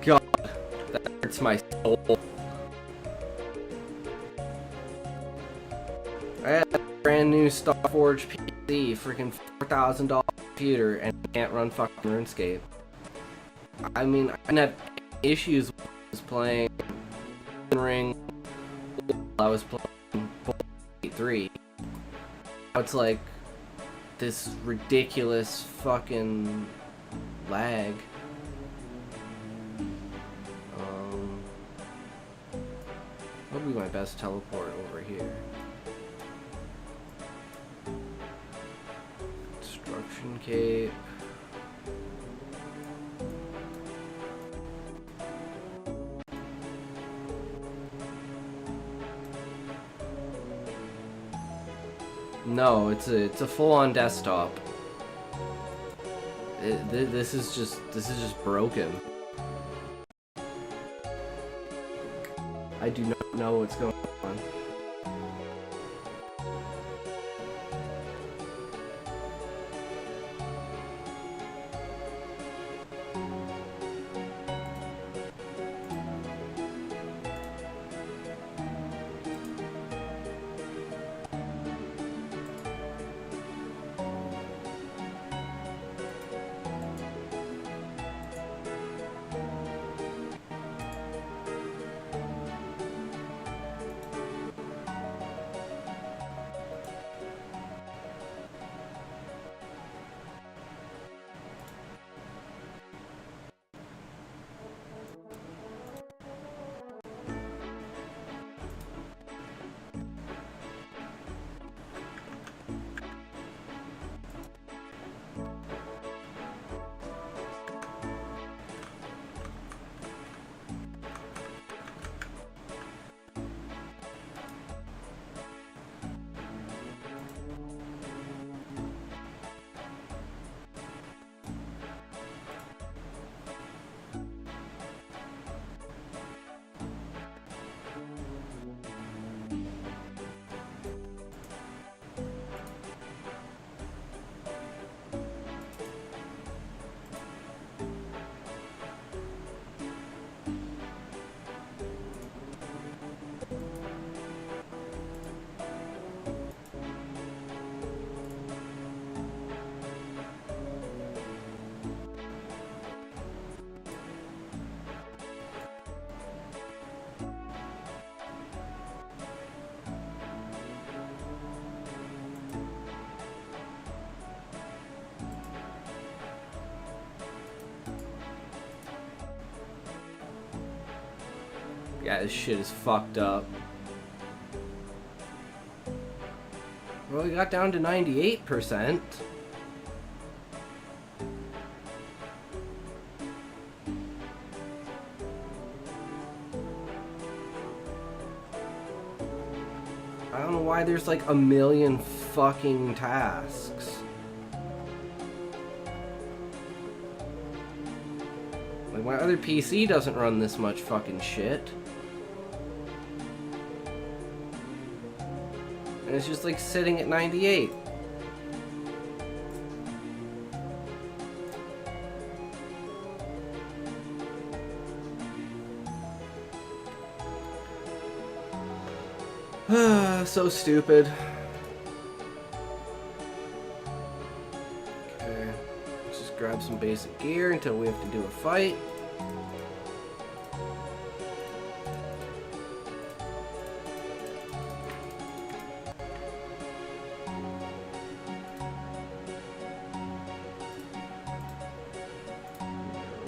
God, that hurts my soul. I had a brand new Starforge PC, freaking $4,000 computer, and can't run fucking RuneScape. I mean, I didn't have issues with playing Ring while I was playing 3. Now it's like this ridiculous fucking lag. That'll be my best teleport over here. Destruction Cape. No, it's a full-on desktop. This is just broken. I do not know what's going on. Yeah, this shit is fucked up. Well, we got down to 98%. I don't know why there's like a million fucking tasks. Like, my other PC doesn't run this much fucking shit. And it's just like sitting at 98. So stupid. grab some basic gear until we have to do a fight.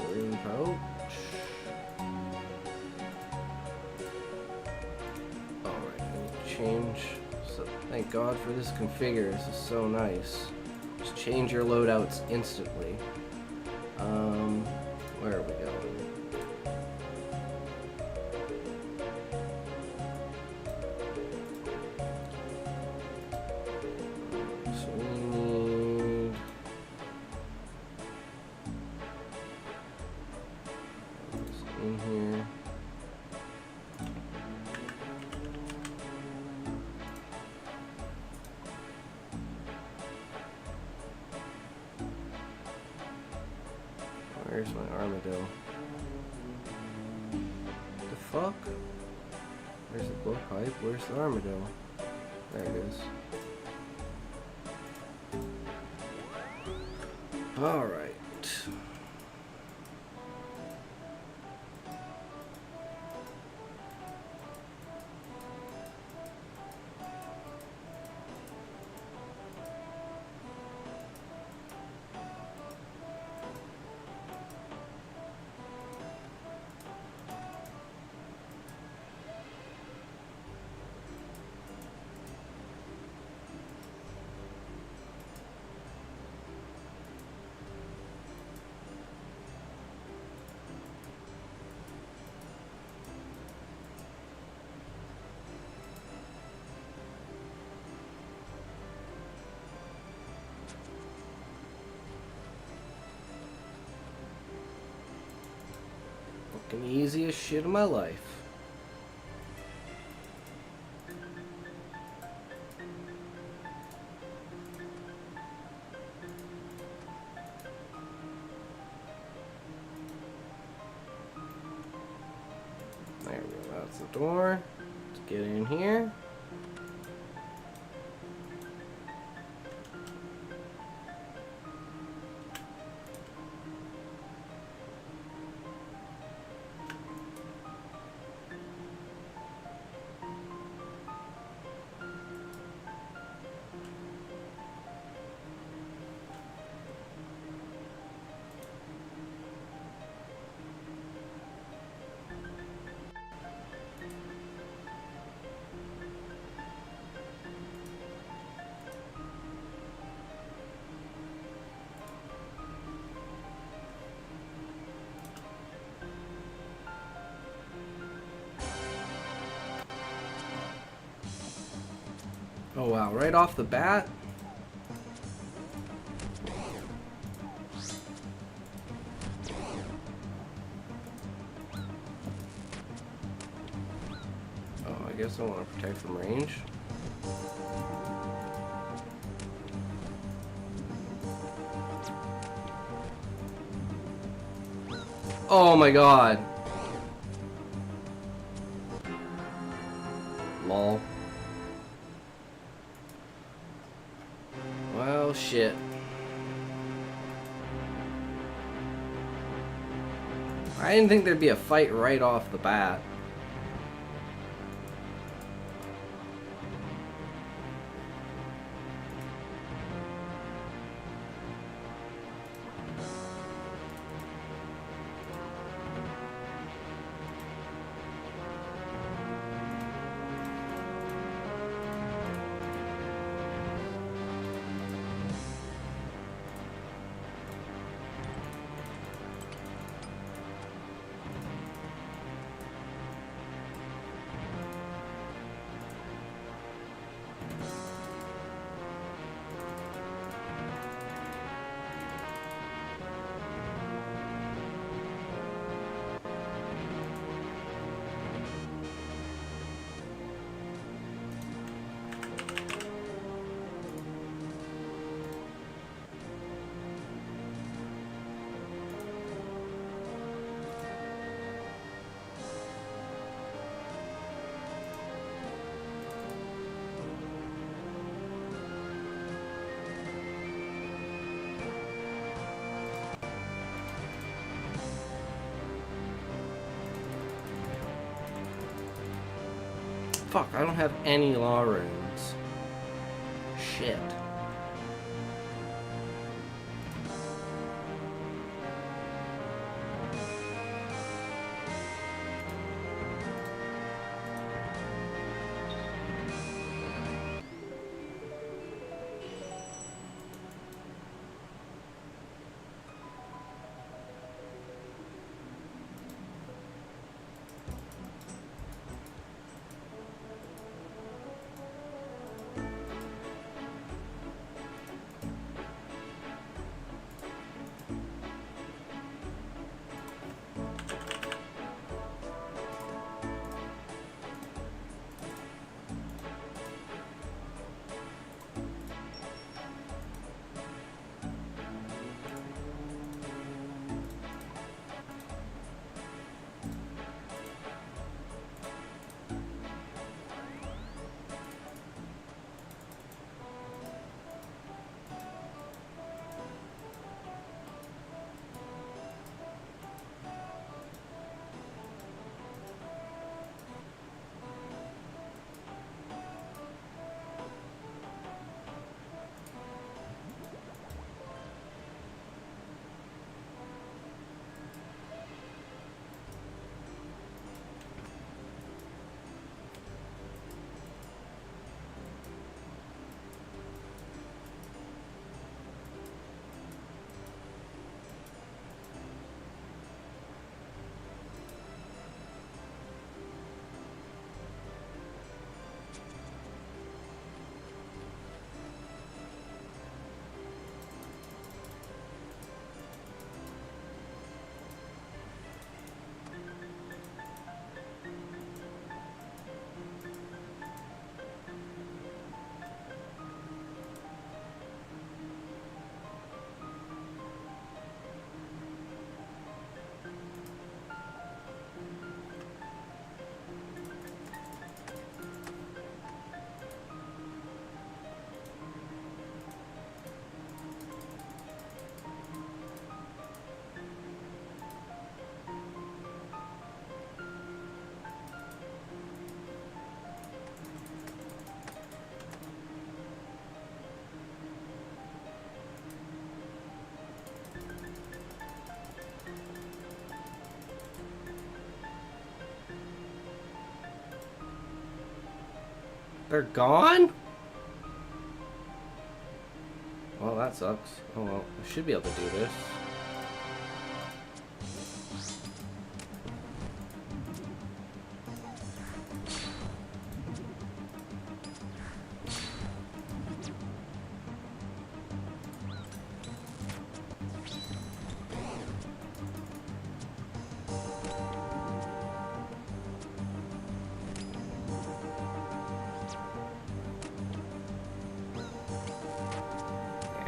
Rune pouch. Alright, I need to change. So, thank God for this configure. This is so nice. Just change your loadouts instantly. Where are we going? So we need this in here. Where's my armadillo? The fuck? Where's the book pipe? Where's the armadillo? There it is. Alright. Fucking easiest shit of my life. There we go, that's the door. Let's get in here. Oh wow, right off the bat? Oh, I guess I want to protect from range. Oh my god. Lol. Well, shit. I didn't think there'd be a fight right off the bat. Fuck, I don't have any law runes. Shit. They're gone? Well, that sucks. Oh well, I should be able to do this.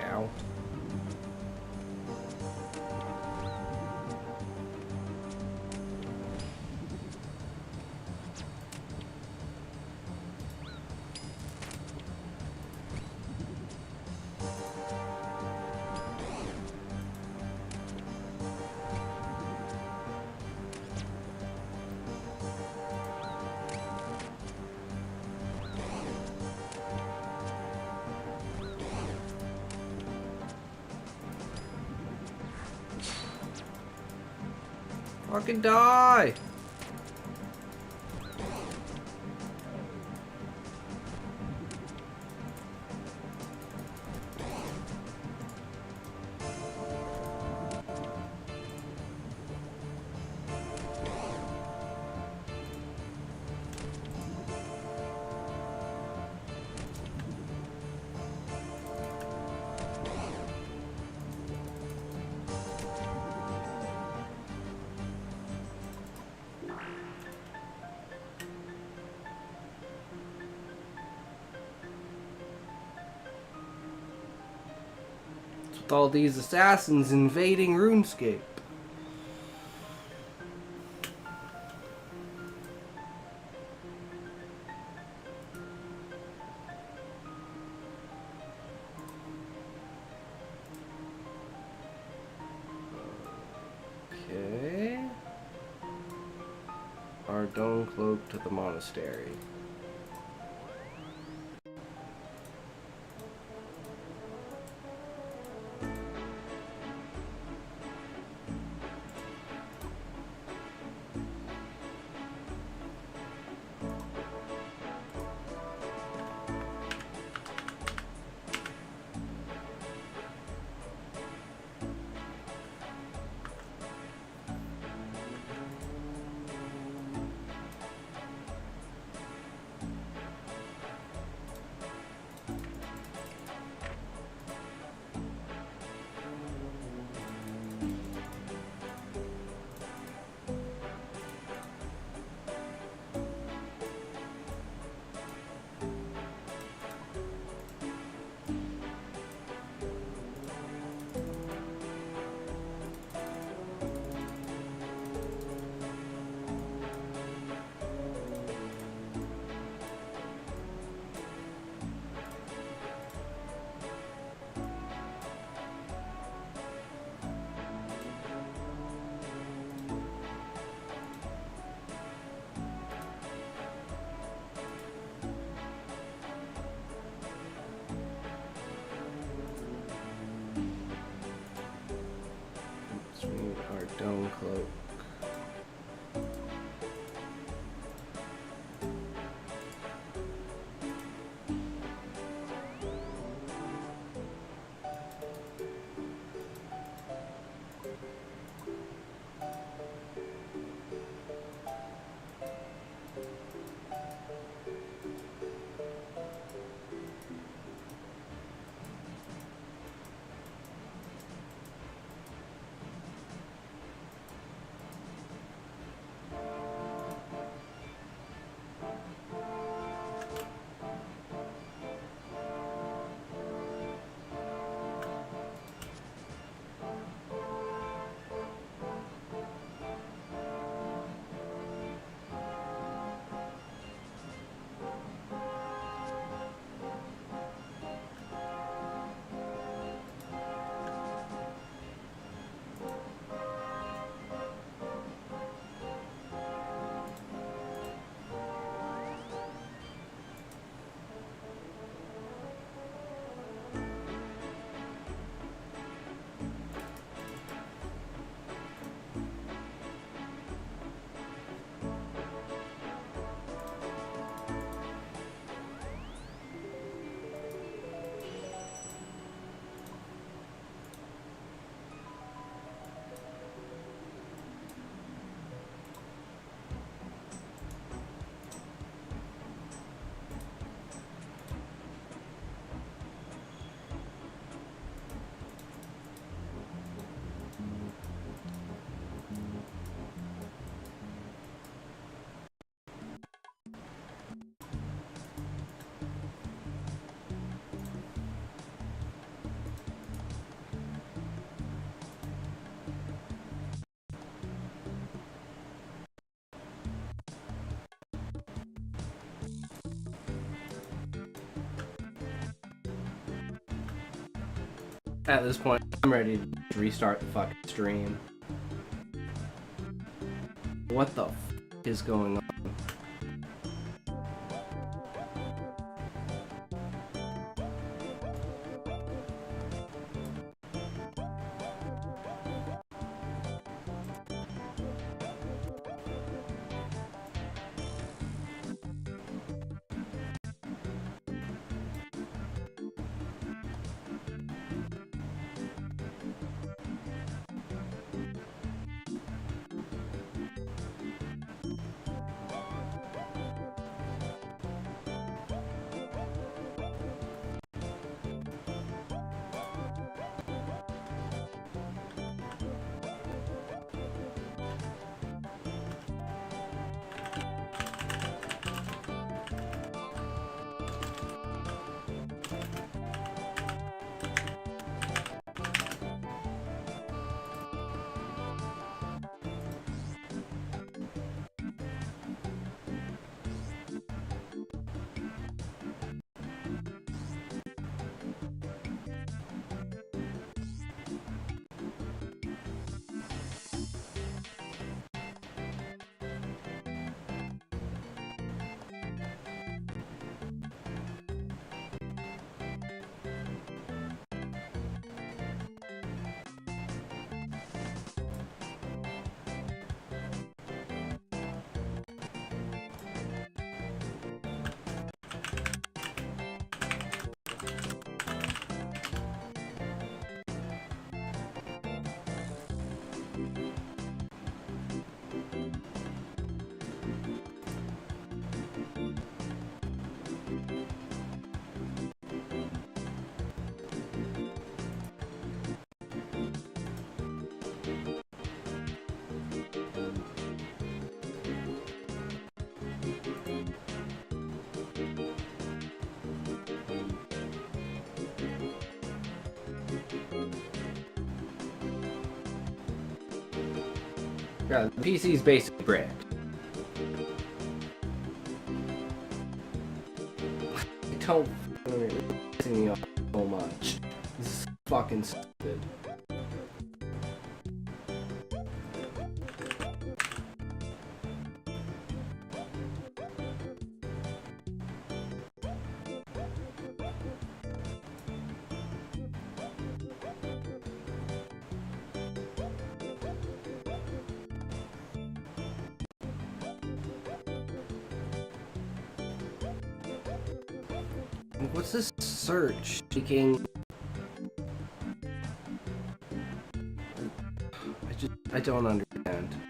Ow. Fucking die! With all these assassins invading RuneScape. Okay. Our Dome Cloak to the monastery. Stone cloak. At this point, I'm ready to restart the fucking stream. What the f is going on? Yeah, the PC's basically bricked. Don't piss me off so much. This is fucking stupid. What's this search taking? I don't understand.